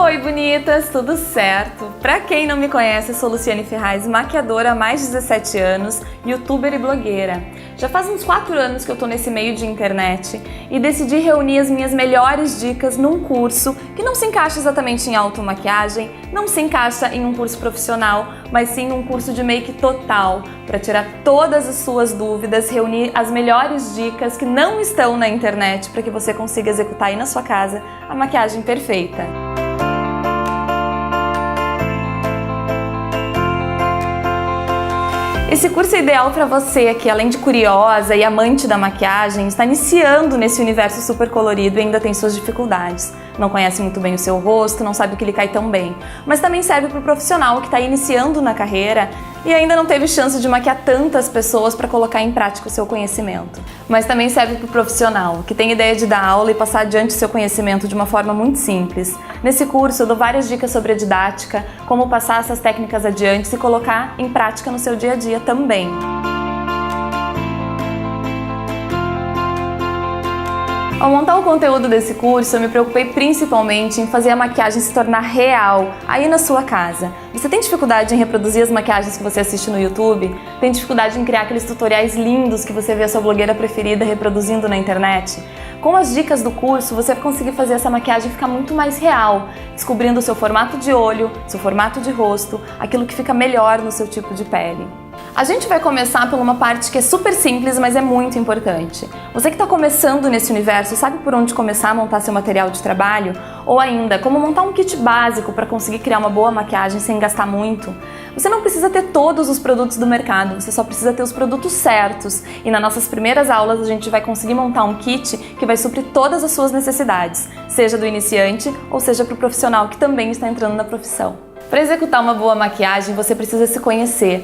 Oi, bonitas, tudo certo? Pra quem não me conhece, eu sou Luciane Ferraz, maquiadora há mais de 17 anos, youtuber e blogueira. Já faz uns 4 anos que eu tô nesse meio de internet e decidi reunir as minhas melhores dicas num curso que não se encaixa exatamente em automaquiagem, não se encaixa em um curso profissional, mas sim num curso de make total, para tirar todas as suas dúvidas, reunir as melhores dicas que não estão na internet para que você consiga executar aí na sua casa a maquiagem perfeita. Esse curso é ideal para você que, além de curiosa e amante da maquiagem, está iniciando nesse universo super colorido e ainda tem suas dificuldades. Não conhece muito bem o seu rosto, não sabe o que lhe cai tão bem. Mas também serve para o profissional que está iniciando na carreira e ainda não teve chance de maquiar tantas pessoas para colocar em prática o seu conhecimento. Mas também serve para o profissional que tem ideia de dar aula e passar adiante o seu conhecimento de uma forma muito simples. Nesse curso eu dou várias dicas sobre a didática, como passar essas técnicas adiante e colocar em prática no seu dia a dia também. Ao montar o conteúdo desse curso, eu me preocupei principalmente em fazer a maquiagem se tornar real, aí na sua casa. Você tem dificuldade em reproduzir as maquiagens que você assiste no YouTube? Tem dificuldade em criar aqueles tutoriais lindos que você vê a sua blogueira preferida reproduzindo na internet? Com as dicas do curso, você vai conseguir fazer essa maquiagem ficar muito mais real, descobrindo o seu formato de olho, seu formato de rosto, aquilo que fica melhor no seu tipo de pele. A gente vai começar por uma parte que é super simples, mas é muito importante. Você que está começando nesse universo, sabe por onde começar a montar seu material de trabalho? Ou ainda, como montar um kit básico para conseguir criar uma boa maquiagem sem gastar muito? Você não precisa ter todos os produtos do mercado, você só precisa ter os produtos certos. E nas nossas primeiras aulas a gente vai conseguir montar um kit que vai suprir todas as suas necessidades, seja do iniciante ou seja para o profissional que também está entrando na profissão. Para executar uma boa maquiagem, você precisa se conhecer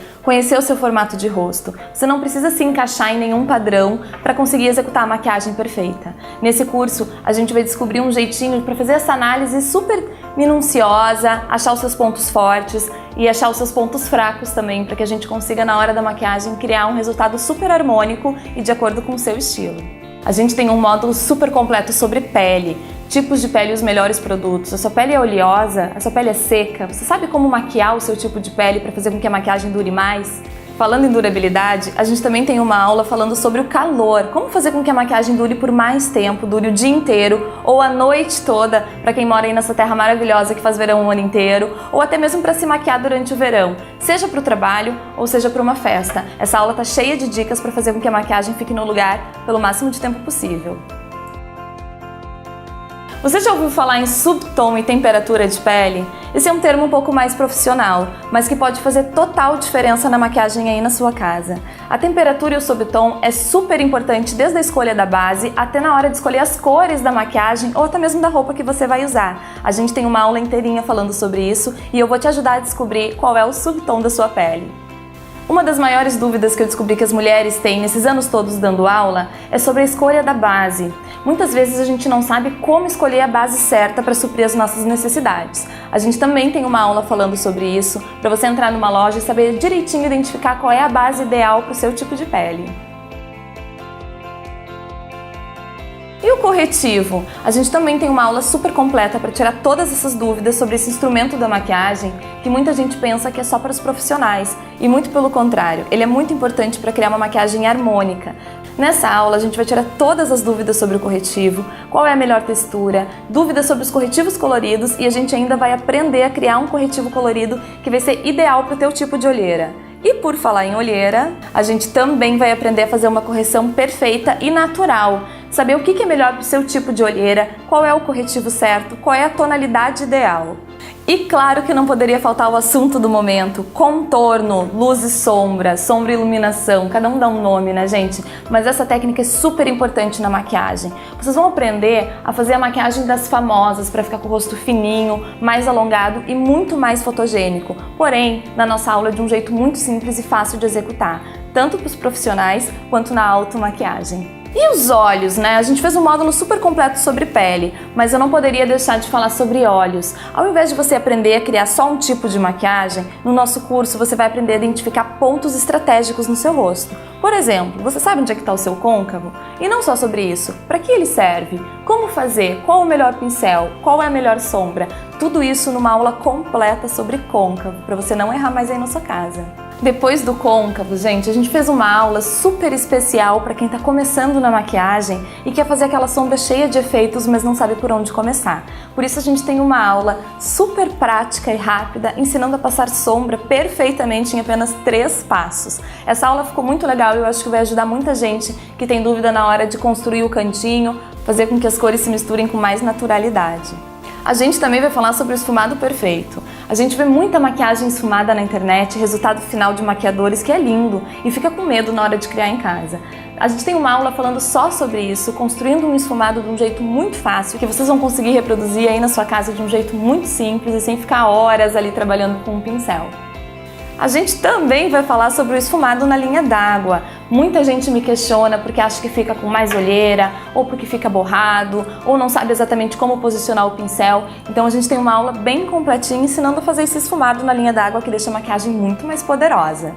o seu formato de rosto. Você não precisa se encaixar em nenhum padrão para conseguir executar a maquiagem perfeita. Nesse curso, a gente vai descobrir um jeitinho para fazer essa análise super minuciosa, achar os seus pontos fortes e achar os seus pontos fracos também, para que a gente consiga, na hora da maquiagem, criar um resultado super harmônico e de acordo com o seu estilo. A gente tem um módulo super completo sobre pele, tipos de pele e os melhores produtos. A sua pele é oleosa, a sua pele é seca, você sabe como maquiar o seu tipo de pele para fazer com que a maquiagem dure mais? Falando em durabilidade, a gente também tem uma aula falando sobre o calor, como fazer com que a maquiagem dure por mais tempo, dure o dia inteiro ou a noite toda, para quem mora aí nessa terra maravilhosa que faz verão o ano inteiro, ou até mesmo para se maquiar durante o verão, seja para o trabalho ou seja para uma festa. Essa aula tá cheia de dicas para fazer com que a maquiagem fique no lugar pelo máximo de tempo possível. Você já ouviu falar em subtom e temperatura de pele? Esse é um termo um pouco mais profissional, mas que pode fazer total diferença na maquiagem aí na sua casa. A temperatura e o subtom é super importante desde a escolha da base até na hora de escolher as cores da maquiagem ou até mesmo da roupa que você vai usar. A gente tem uma aula inteirinha falando sobre isso e eu vou te ajudar a descobrir qual é o subtom da sua pele. Uma das maiores dúvidas que eu descobri que as mulheres têm nesses anos todos dando aula é sobre a escolha da base. Muitas vezes a gente não sabe como escolher a base certa para suprir as nossas necessidades. A gente também tem uma aula falando sobre isso, para você entrar numa loja e saber direitinho identificar qual é a base ideal para o seu tipo de pele. E o corretivo? A gente também tem uma aula super completa para tirar todas essas dúvidas sobre esse instrumento da maquiagem que muita gente pensa que é só para os profissionais. E muito pelo contrário, ele é muito importante para criar uma maquiagem harmônica. Nessa aula a gente vai tirar todas as dúvidas sobre o corretivo, qual é a melhor textura, dúvidas sobre os corretivos coloridos e a gente ainda vai aprender a criar um corretivo colorido que vai ser ideal para o teu tipo de olheira. E por falar em olheira, a gente também vai aprender a fazer uma correção perfeita e natural. Saber o que é melhor para o seu tipo de olheira, qual é o corretivo certo, qual é a tonalidade ideal. E claro que não poderia faltar o assunto do momento, contorno, luz e sombra, sombra e iluminação, cada um dá um nome, né, gente? Mas essa técnica é super importante na maquiagem. Vocês vão aprender a fazer a maquiagem das famosas para ficar com o rosto fininho, mais alongado e muito mais fotogênico. Porém, na nossa aula é de um jeito muito simples e fácil de executar, tanto para os profissionais quanto na automaquiagem. E os olhos, né? A gente fez um módulo super completo sobre pele, mas eu não poderia deixar de falar sobre olhos. Ao invés de você aprender a criar só um tipo de maquiagem, no nosso curso você vai aprender a identificar pontos estratégicos no seu rosto. Por exemplo, você sabe onde é que está o seu côncavo? E não só sobre isso, para que ele serve? Como fazer? Qual o melhor pincel? Qual é a melhor sombra? Tudo isso numa aula completa sobre côncavo, para você não errar mais aí na sua casa. Depois do côncavo, gente, a gente fez uma aula super especial para quem está começando na maquiagem e quer fazer aquela sombra cheia de efeitos, mas não sabe por onde começar. Por isso a gente tem uma aula super prática e rápida, ensinando a passar sombra perfeitamente em apenas 3 passos. Essa aula ficou muito legal e eu acho que vai ajudar muita gente que tem dúvida na hora de construir o cantinho, fazer com que as cores se misturem com mais naturalidade. A gente também vai falar sobre o esfumado perfeito. A gente vê muita maquiagem esfumada na internet, resultado final de maquiadores que é lindo e fica com medo na hora de criar em casa. A gente tem uma aula falando só sobre isso, construindo um esfumado de um jeito muito fácil, que vocês vão conseguir reproduzir aí na sua casa de um jeito muito simples e sem ficar horas ali trabalhando com um pincel. A gente também vai falar sobre o esfumado na linha d'água. Muita gente me questiona porque acha que fica com mais olheira, ou porque fica borrado, ou não sabe exatamente como posicionar o pincel. Então a gente tem uma aula bem completinha ensinando a fazer esse esfumado na linha d'água que deixa a maquiagem muito mais poderosa.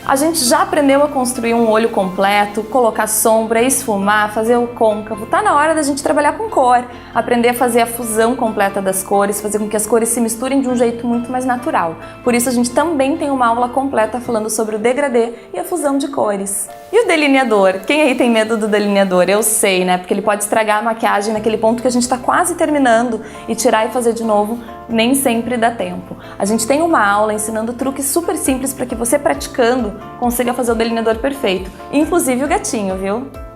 A gente já aprendeu a construir um olho completo, colocar sombra, esfumar, fazer o côncavo. Tá na hora da gente trabalhar com cor, aprender a fazer a fusão completa das cores, fazer com que as cores se misturem de um jeito muito mais natural. Por isso a gente também tem uma aula completa falando sobre o degradê e a fusão de cores. E o delineador? Quem aí tem medo do delineador? Eu sei, né? Porque ele pode estragar a maquiagem naquele ponto que a gente tá quase terminando e tirar e fazer de novo nem sempre dá tempo. A gente tem uma aula ensinando truques super simples para que você praticando consiga fazer o delineador perfeito, inclusive o gatinho, viu?